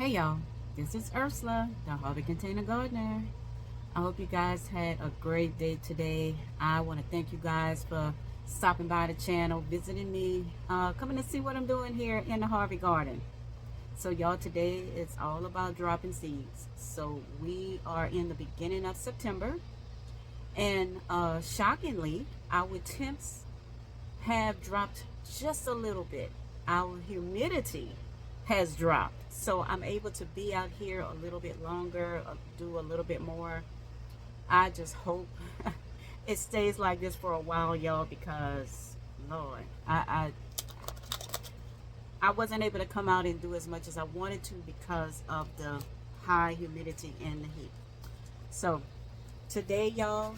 Hey y'all, this is Ursula, the Hobby Container Gardener. I hope you guys had a great day today. I want to thank you guys for stopping by the channel, visiting me, coming to see what I'm doing here in the Harvey Garden. So y'all, today is all about dropping seeds. So we are in the beginning of September, and shockingly, our temps have dropped just a little bit. Our humidity has dropped. So I'm able to be out here a little bit longer, do a little bit more. I just hope it stays like this for a while, y'all, because Lord, I wasn't able to come out and do as much as I wanted to because of the high humidity and the heat. So today, y'all,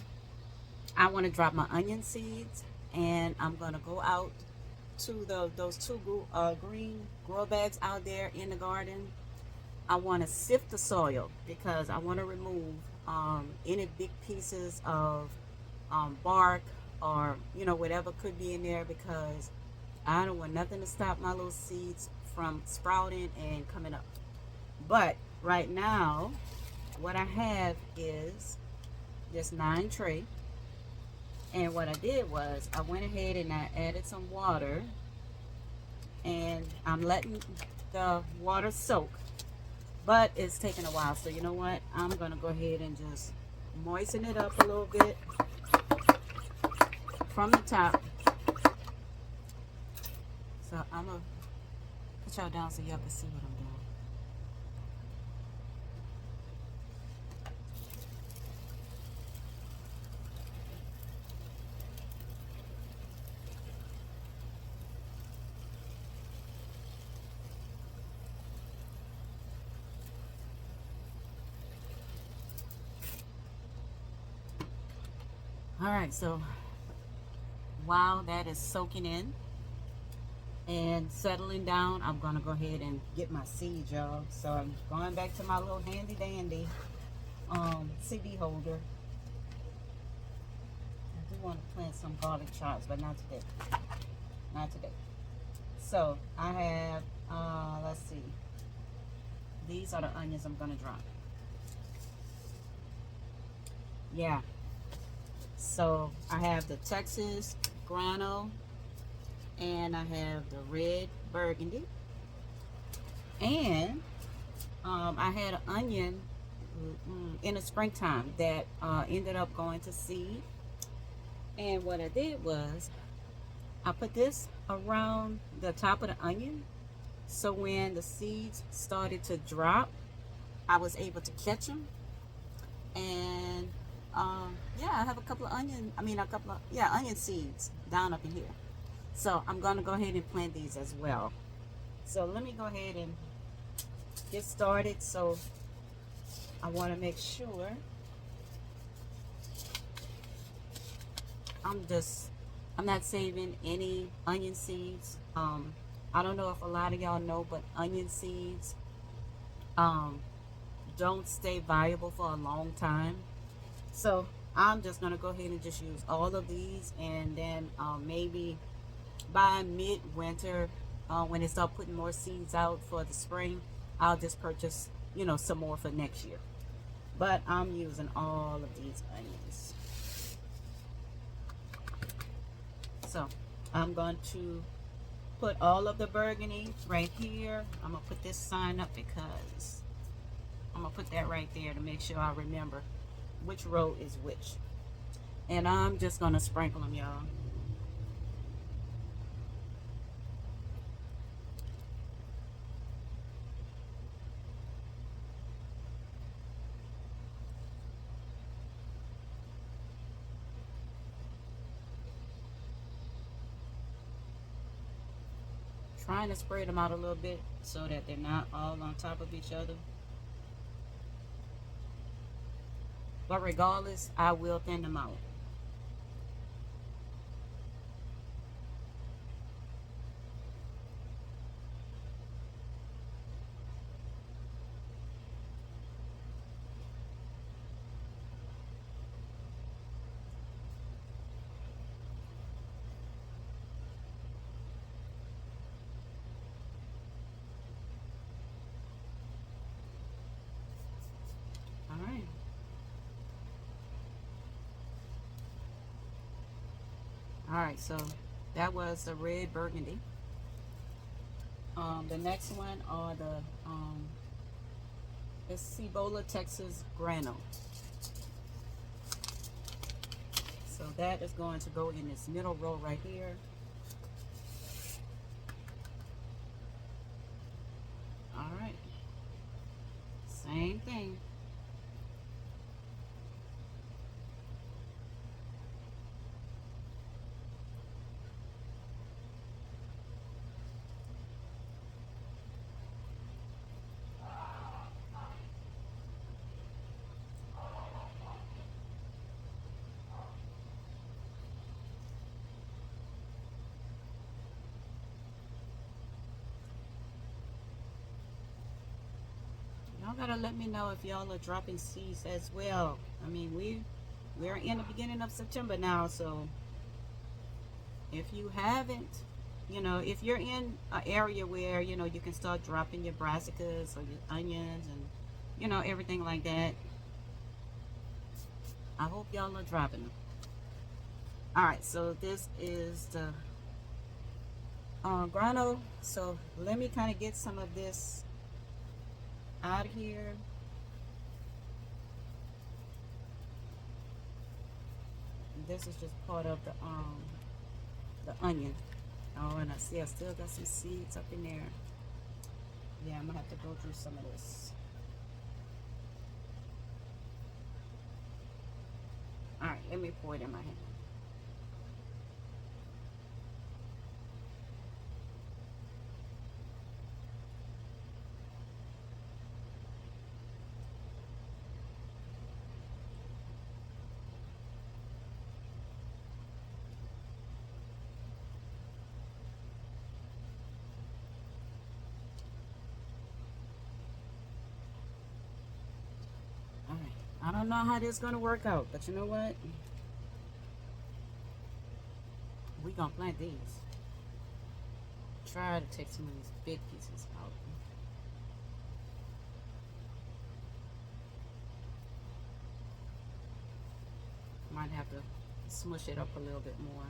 I want to drop my onion seeds, and I'm gonna go out to those two green grow bags out there in the garden. I want to sift the soil because I want to remove any big pieces of bark or whatever could be in there, because I don't want nothing to stop my little seeds from sprouting and coming up. But right now, what I have is this 9 tray. And what I did was I went ahead and I added some water, and I'm letting the water soak, but it's taking a while. So you know what? I'm gonna go ahead and just moisten it up a little bit from the top. So I'm gonna put y'all down so y'all can see what I'm doing. All right, so while that is soaking in and settling down, I'm gonna go ahead and get my seeds, y'all. So I'm going back to my little handy dandy CD holder. I do want to plant some garlic chives, but not today. Not today. So I have, let's see. These are the onions I'm gonna drop. Yeah. So I have the Texas Grano, and I have the red Burgundy, and I had an onion in the springtime that ended up going to seed. And what I did was I put this around the top of the onion, so when the seeds started to drop, I was able to catch them. And yeah, I have a couple of onion seeds down up in here. So I'm gonna go ahead and plant these as well. So let me go ahead and get started. So I want to make sure I'm not saving any onion seeds. I don't know if a lot of y'all know, but onion seeds um, don't stay viable for a long time. So I'm just gonna go ahead and just use all of these, and then maybe by mid-winter, when they start putting more seeds out for the spring, I'll just purchase some more for next year. But I'm using all of these onions. So I'm going to put all of the burgundy right here. I'm gonna put this sign up because I'm gonna put that right there to make sure I remember which row is which. And I'm just gonna sprinkle them, y'all. Trying to spread them out a little bit so that they're not all on top of each other. But regardless, I will thin them out. All right, so that was the red burgundy. The next one are the it's Cibola, Texas Grano. So that is going to go in this middle row right here. All right, same thing. Y'all gotta let me know if y'all are dropping seeds as well. I mean, we're in the beginning of September now, so if you haven't, if you're in an area where you can start dropping your brassicas or your onions and everything like that, I hope y'all are dropping them. All right, so this is the grano. So let me kind of get some of this out of here. This is just part of the onion. Oh, and I see I still got some seeds up in there. Yeah, I'm gonna have to go through some of this. All right, let me pour it in my hand. All right, I don't know how this is gonna work out, but you know what? We gonna plant these. Try to take some of these big pieces out. Might have to smush it up a little bit more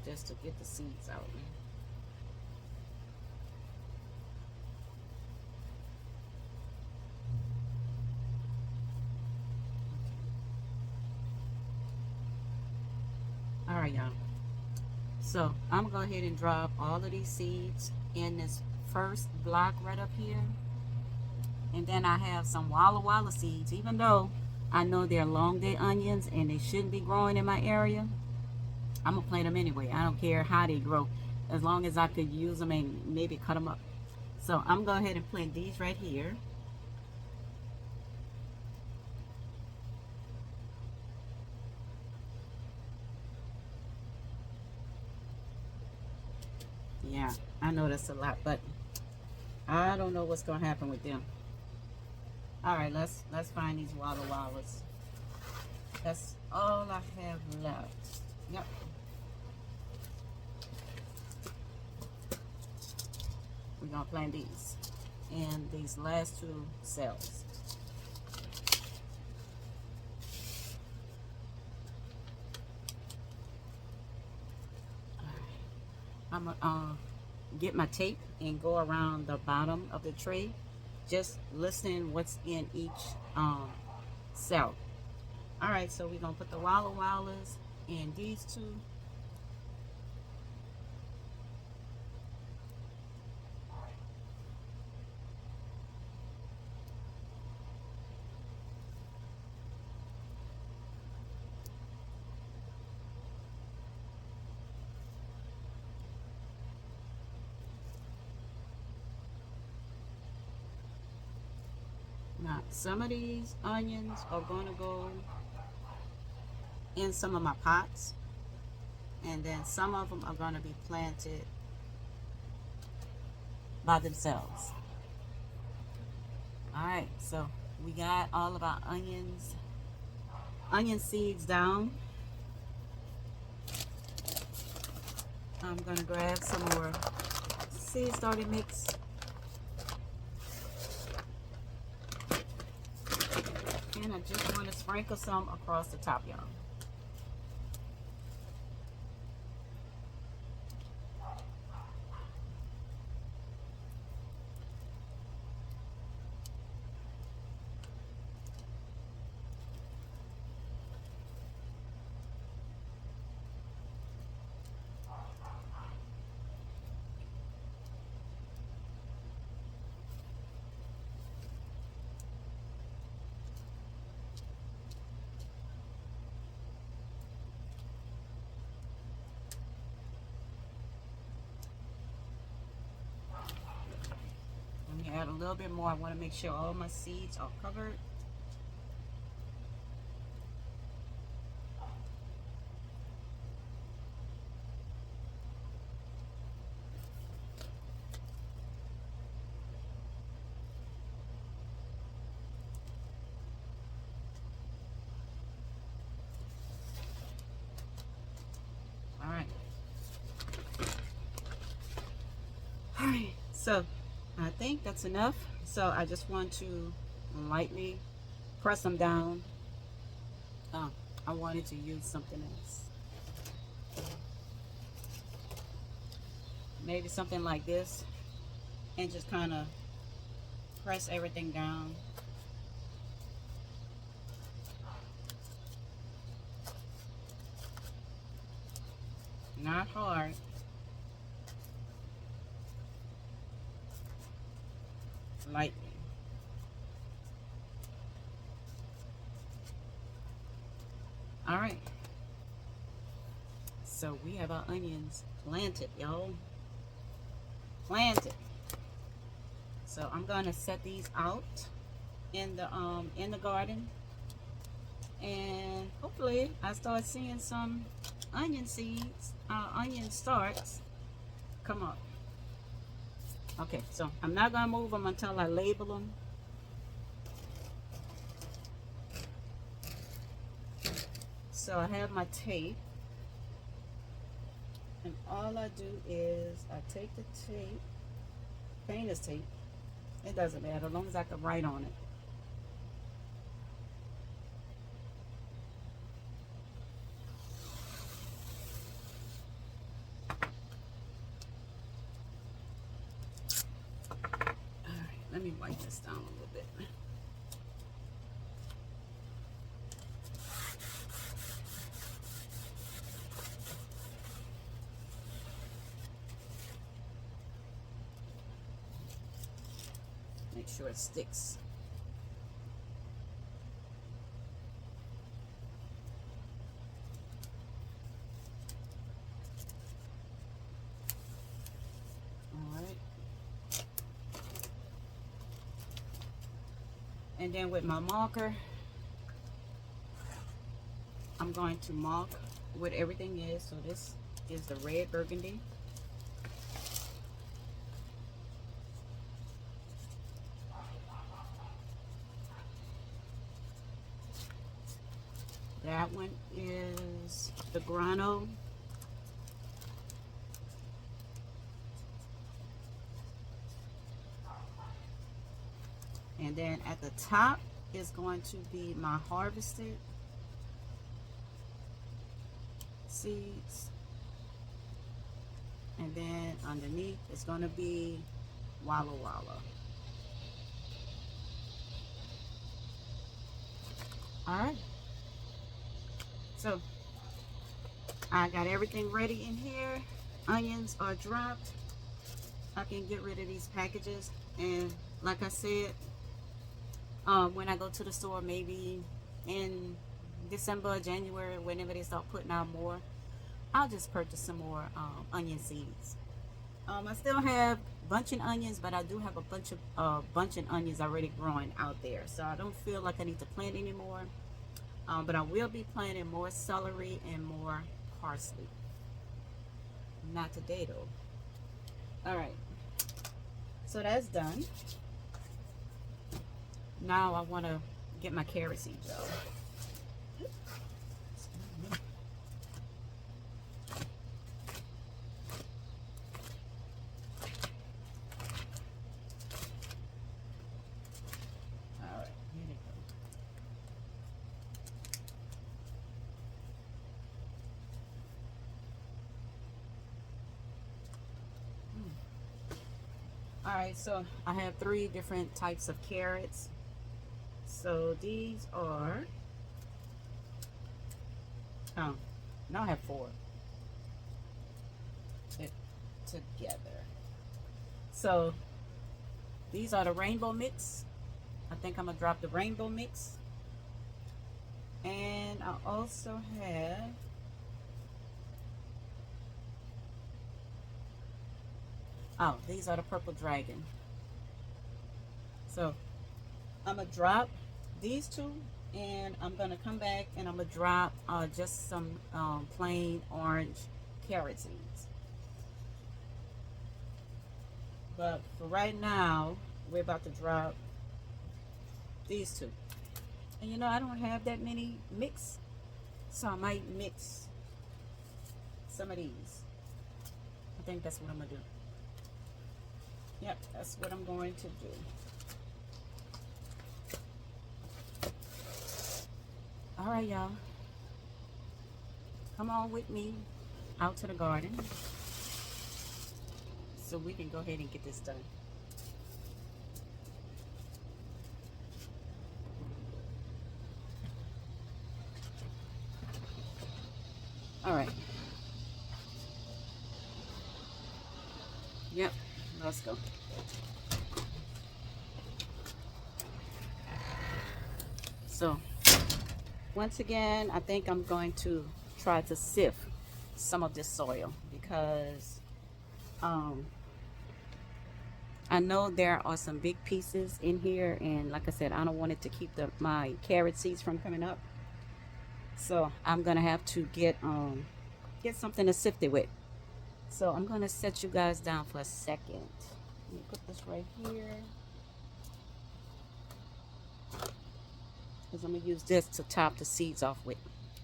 just to get the seeds out. All right, y'all. So I'm gonna go ahead and drop all of these seeds in this first block right up here. And then I have some Walla Walla seeds, even though I know they're long day onions and they shouldn't be growing in my area. I'm gonna plant them anyway. I don't care how they grow, as long as I could use them and maybe cut them up. So I'm going to go ahead and plant these right here. Yeah, I know that's a lot, but I don't know what's going to happen with them. All right, let's find these Walla Wallas. That's all I have left. Yep. We're going to plant these in these last two cells. I'm going to get my tape and go around the bottom of the tray, just listening what's in each cell. All right, so we're going to put the Walla Wallas in these two. Now, some of these onions are going to go in some of my pots, and then some of them are going to be planted by themselves. All right, so we got all of our onion seeds down. I'm going to grab some more seed starting mix. And I just want to sprinkle some across the top, y'all. add a little bit more. I want to make sure all my seeds are covered. All right. All right. So I think that's enough. So I just want to lightly press them down. Oh, I wanted to use something else. Maybe something like this, and just kind of press everything down. Not hard. Lightly. All right. So we have our onions planted, y'all. Planted. So I'm gonna set these out in the garden, and hopefully I start seeing some onion seeds, onion starts come up. Okay, so I'm not gonna move them until I label them. So I have my tape, and all I do is I take the tape, painter's tape. It doesn't matter as long as I can write on it. All right, let me wipe this down a little bit. Make sure it sticks. All right. And then with my marker, I'm going to mark what everything is. So this is the red burgundy. That one is the Grano. And then at the top is going to be my harvested seeds. And then underneath is going to be Walla Walla. Alright. So I got everything ready in here. Onions are dropped. I can get rid of these packages, and like I said, when I go to the store, maybe in December or January, whenever they start putting out more, I'll just purchase some more onion seeds. I still have bunching onions, but I do have a bunch of bunching onions already growing out there, so I don't feel like I need to plant anymore. But I will be planting more celery and more parsley. Not today though. All right, so that's done. Now I want to get my carrot seeds out. All right, here they go. All right, so I have 3 different types of carrots. So these are, oh, no, I have 4 together. So these are the rainbow mix. I think I'm gonna drop the rainbow mix. And I also have these are the purple dragon. So I'm gonna drop these two, and I'm gonna come back and I'm gonna drop just some plain orange carrot seeds. But for right now, we're about to drop these two. And you know, I don't have that many mix, so I might mix some of these. I think that's what I'm gonna do. Yep, that's what I'm going to do. All right, y'all. Come on with me out to the garden so we can go ahead and get this done. All right. Yep, let's go. So, once again, I think I'm going to try to sift some of this soil because I know there are some big pieces in here, and like I said, I don't want it to keep my carrot seeds from coming up. So I'm gonna have to get something to sift it with. So I'm gonna set you guys down for a second. Let me put this right here, because I'm gonna use this to top the seeds off with.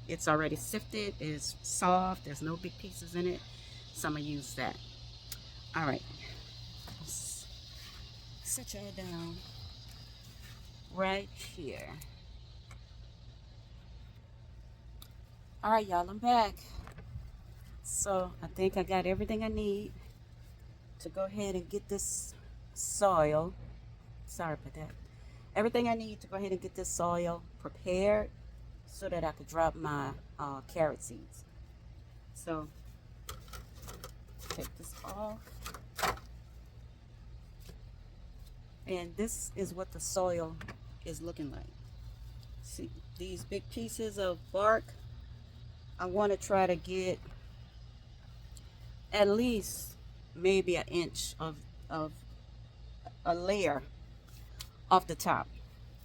It's already sifted, it's soft, there's no big pieces in it, so I'm gonna use that. All right, set y'all down right here. All right, y'all, I'm back. So I think I got everything I need to go ahead and get this soil. Sorry about that. Everything I need to go ahead and get this soil prepared so that I could drop my carrot seeds. So take this off. And this is what the soil is looking like. See these big pieces of bark? I want to try to get at least maybe an inch of a layer off the top.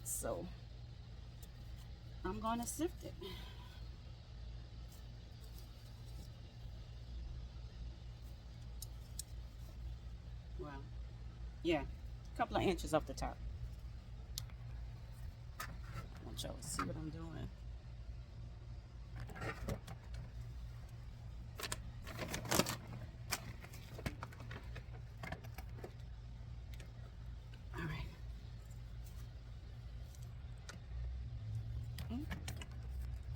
So I'm going to sift it. Well, yeah, a couple of inches off the top. I want y'all to see what I'm doing. All right.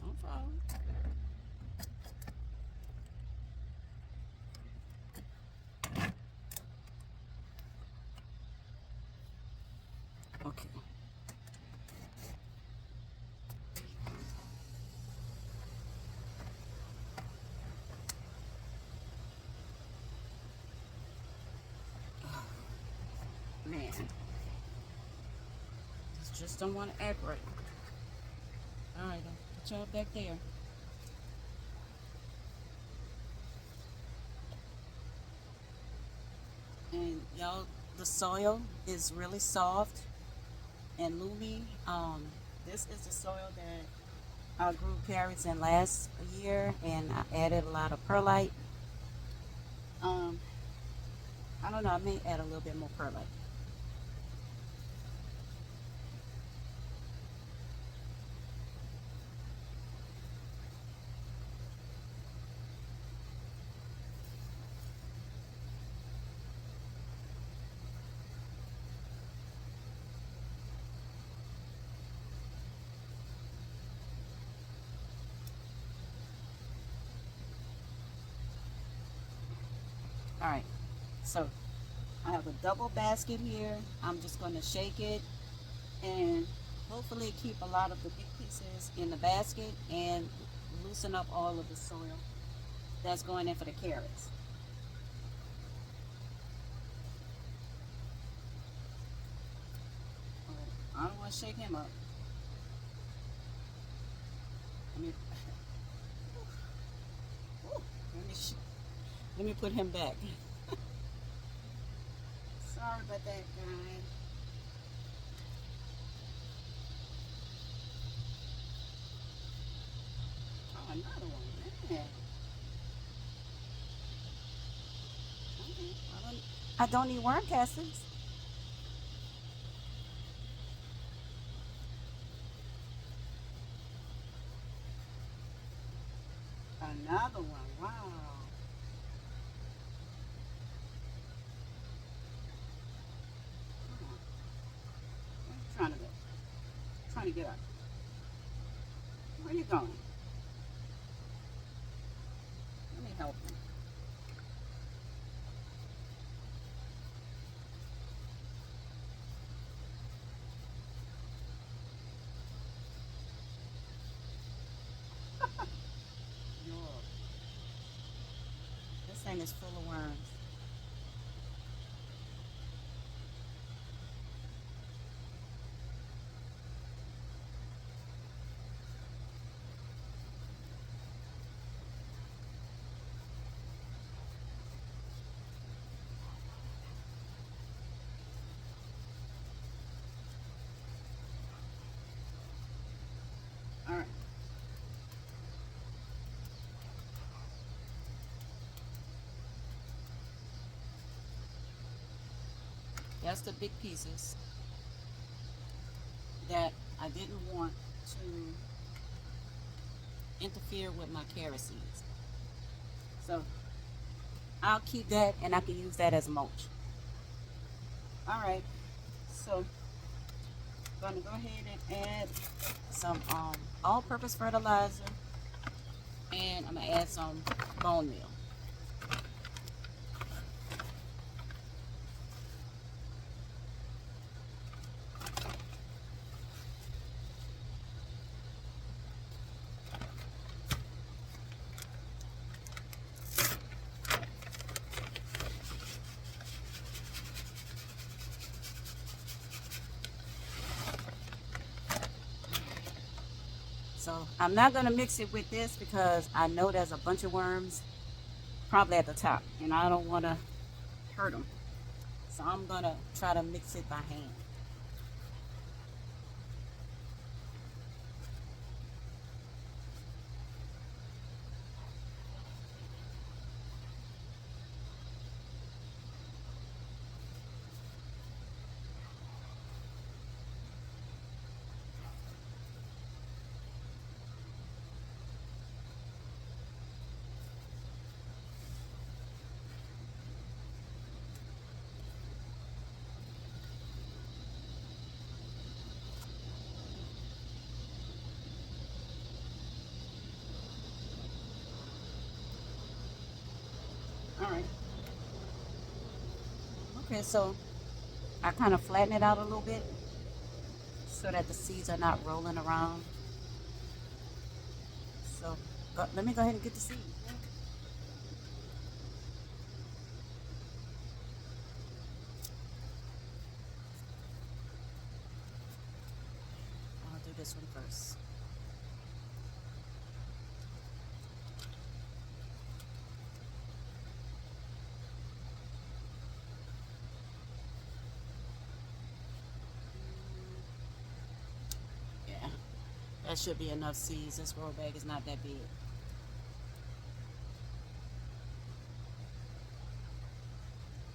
Don't fall. Okay. Man, this just don't want to act right. All right, I'll put y'all back there. And y'all, the soil is really soft and loomy. This is the soil that I grew carrots in last year, and I added a lot of perlite. Um, I don't know, I may add a little bit more perlite. All right, so I have a double basket here. I'm just going to shake it and hopefully keep a lot of the big pieces in the basket and loosen up all of the soil that's going in for the carrots. I don't want to shake him up. Let me, let me put him back. Sorry about that, guys. I don't need worm castings. Another one. Wow. Come on. Where you trying to go? Trying to get up. Where you going? Let me help you. Lord, this thing is full of worms. All right. That's the big pieces that I didn't want to interfere with my carrot seeds. So I'll keep that and I can use that as mulch. All right. So I'm gonna go ahead and add some all-purpose fertilizer, and I'm gonna add some bone meal. So I'm not gonna mix it with this because I know there's a bunch of worms probably at the top, and I don't want to hurt them. So I'm gonna try to mix it by hand. All right. Okay, so I kind of flatten it out a little bit so that the seeds are not rolling around. So let me go ahead and get the seeds. I'll do this one first. Yeah, that should be enough seeds. This grow bag is not that big.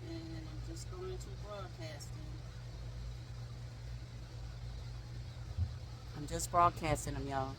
And I'm just going to broadcasting. I'm just broadcasting them, y'all.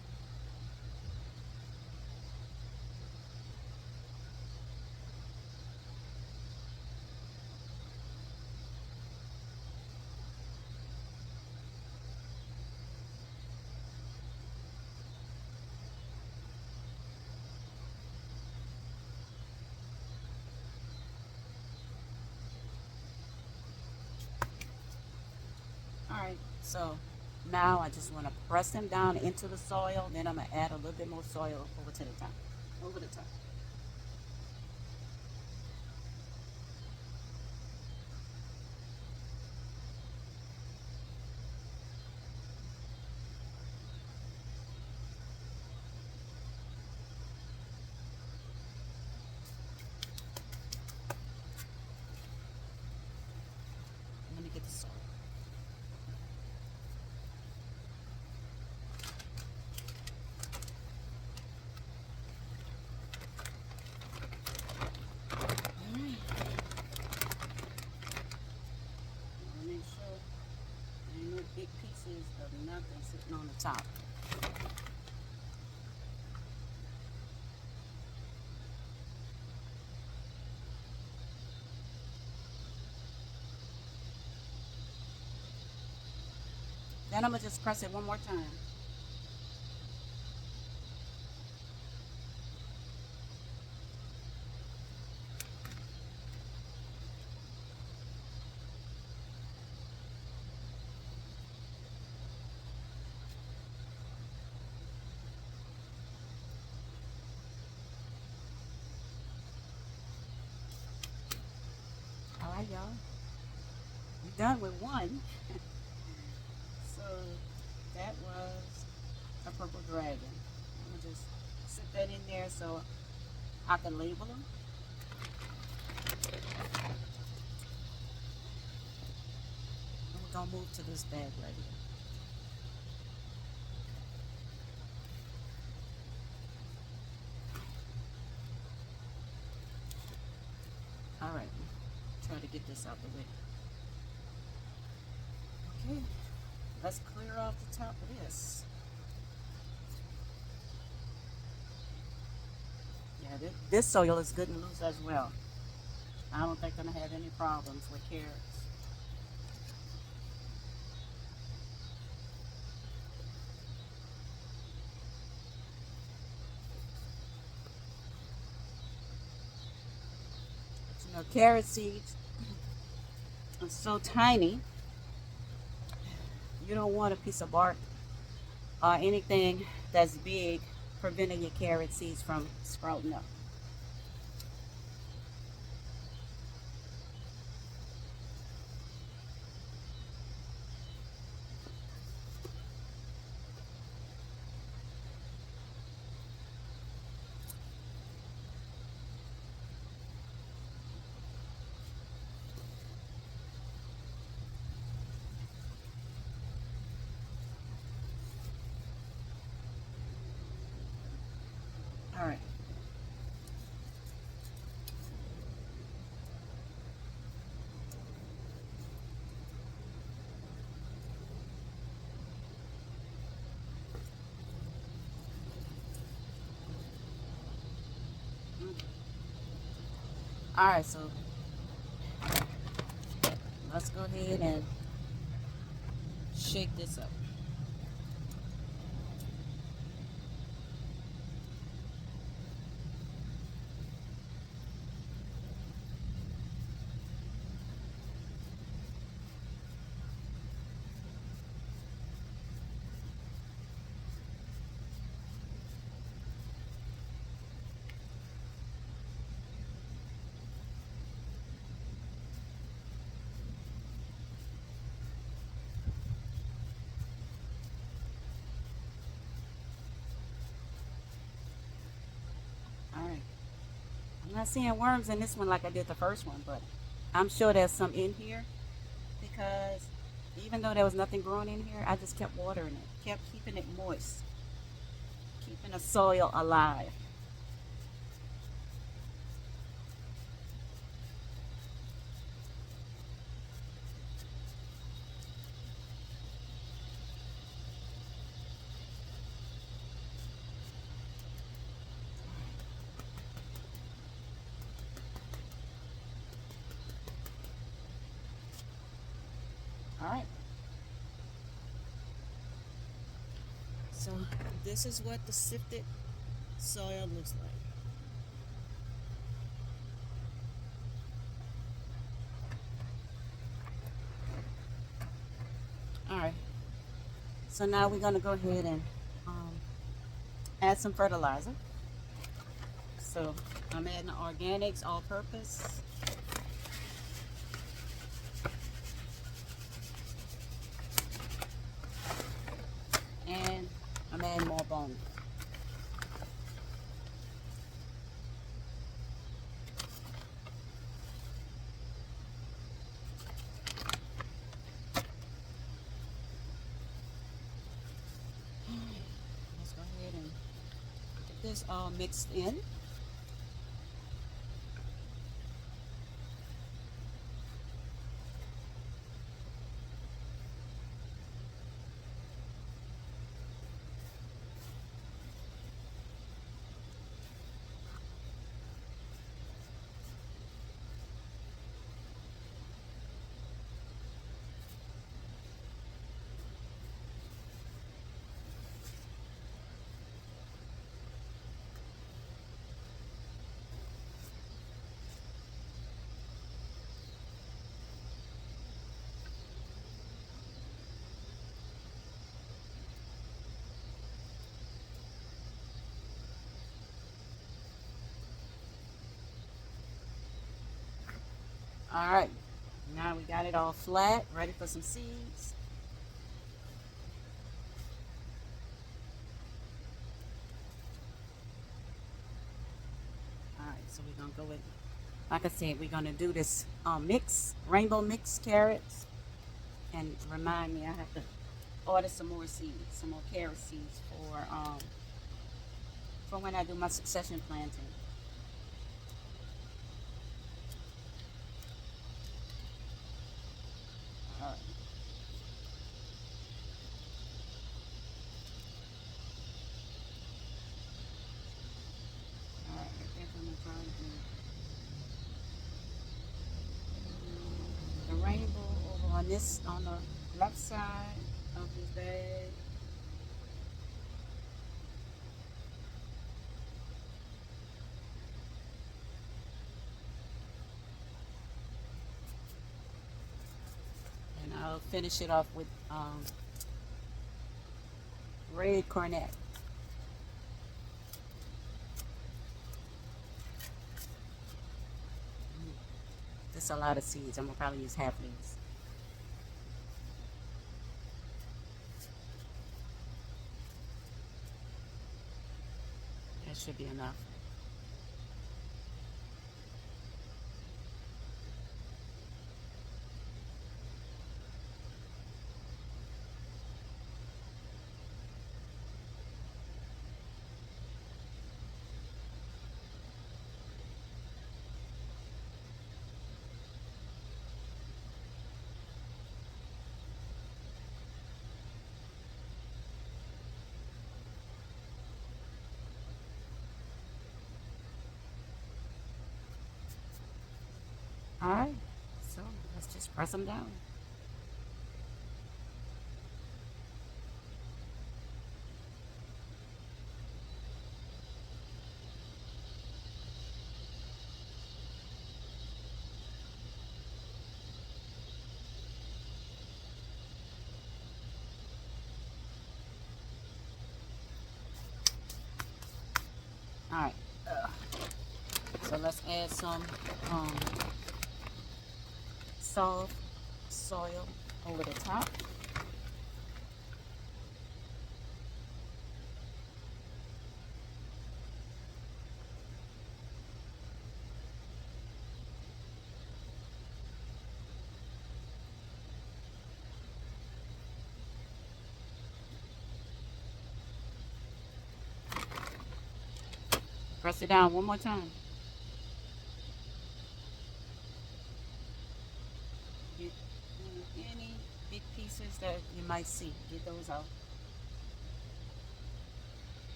All right, so now I just want to press them down into the soil. Then I'm gonna add a little bit more soil over to the top. Over the top. Let me get the soil. big pieces of nothing sitting on the top. Then I'm going to just press it one more time. All right, y'all. We're done with one. So that was a purple dragon. I'm gonna just sit that in there so I can label them. And we're gonna move to this bag right here. All right, try to get this out the way. Okay, let's clear off the top of this. Yeah, this soil is good and loose as well. I don't think I'm gonna have any problems with carrots. But, you know, carrot seeds are so tiny, you don't want a piece of bark or anything that's big preventing your carrot seeds from sprouting up. All right. All right, so let's go ahead and shake this up. All right. I'm not seeing worms in this one like I did the first one, but I'm sure there's some in here because even though there was nothing growing in here, I just kept watering it, kept keeping it moist, keeping the soil alive. All right. So this is what the sifted soil looks like. All right. So now we're gonna go ahead and um, add some fertilizer. So I'm adding the organics all-purpose. And I'm adding more bone. Let's go ahead and get this all mixed in. All right, now we got it all flat, ready for some seeds. All right, so we're gonna go with, like I said, we're gonna do this mix, rainbow mix carrots. And remind me, I have to order some more seeds, some more carrot seeds for when I do my succession planting. All right, all right. I think I'm gonna try to do the rainbow over on this on the left side of this bag. And I'll finish it off with red cornet. This is a lot of seeds. I'm gonna probably use half of these. That should be enough. All right, so let's just press them down. All right, so let's add some um, soft soil over the top. Press it down one more time. Get any big pieces that you might see. Get those out.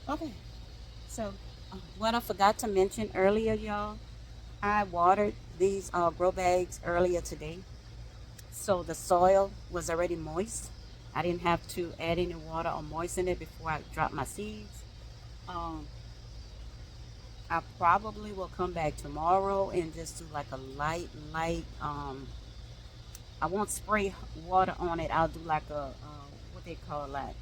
Okay, so what I forgot to mention earlier, y'all, I watered these grow bags earlier today. So the soil was already moist. I didn't have to add any water or moisten it before I drop my seeds. Um, I probably will come back tomorrow and just do like a light, I won't spray water on it. I'll do like a, what they call that,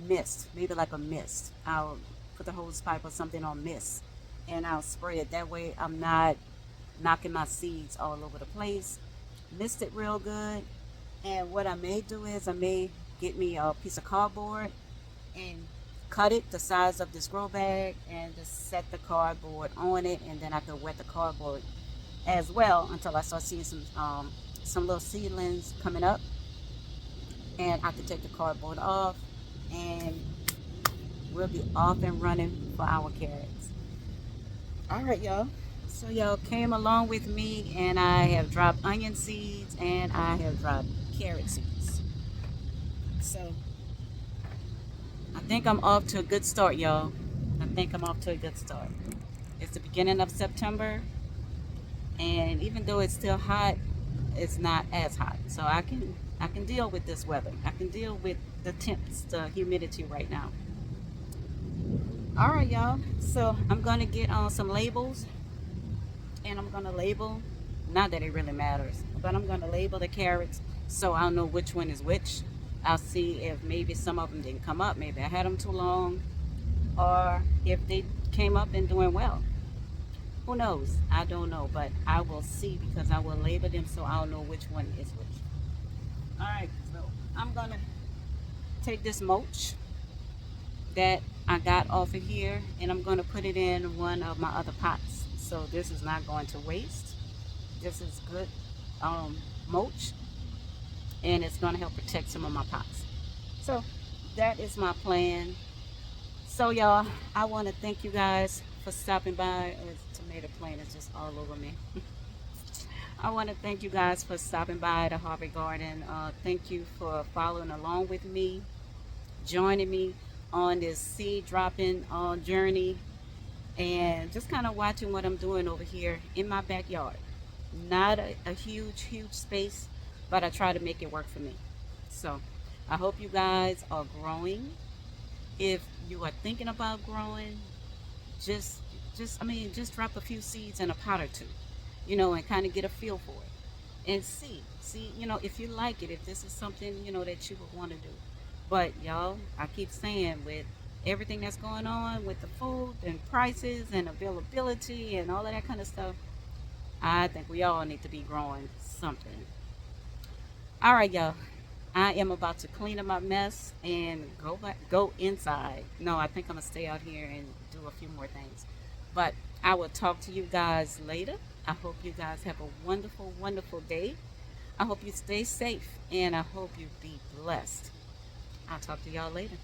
mist, maybe like a mist. I'll put the hose pipe or something on mist and I'll spray it. That way I'm not knocking my seeds all over the place. Mist it real good. And what I may do is I may get me a piece of cardboard and cut it the size of this grow bag and just set the cardboard on it, and then I can wet the cardboard as well until I start seeing some little seedlings coming up, and I can take the cardboard off and we'll be off and running for our carrots. All right, y'all. So y'all came along with me and I have dropped onion seeds and I have dropped carrot seeds. So I think I'm off to a good start, y'all. I think I'm off to a good start. It's the beginning of September, and even though it's still hot, it's not as hot. So I can deal with this weather. I can deal with the temps, the humidity right now. All right, y'all. So I'm gonna get on some labels, and I'm gonna label. Not that it really matters, but I'm gonna label the carrots so I'll know which one is which. I'll see if maybe some of them didn't come up. Maybe I had them too long. or if they came up and doing well. Who knows? I don't know, but I will see because I will label them so I'll know which one is which. All right, so I'm gonna take this mulch that I got off of here and I'm gonna put it in one of my other pots. So this is not going to waste. This is good mulch, and it's gonna help protect some of my pots. So that is my plan. So y'all, I want to thank you guys for stopping by. Tomato plant is just all over me. I want to thank you guys for stopping by the Harvey Garden. Thank you for following along with me, joining me on this seed dropping journey, and just kind of watching what I'm doing over here in my backyard. Not a huge, huge space, but I try to make it work for me. So I hope you guys are growing. If you are thinking about growing, just just drop a few seeds in a pot or two, and kind of get a feel for it and see, if you like it, if this is something, that you would want to do. But y'all, I keep saying, with everything that's going on with the food and prices and availability and all of that kind of stuff, I think we all need to be growing something. All right, y'all. I am about to clean up my mess and go inside. No, I think I'm gonna stay out here and do a few more things. But I will talk to you guys later. I hope you guys have a wonderful, wonderful day. I hope you stay safe and I hope you be blessed. I'll talk to y'all later.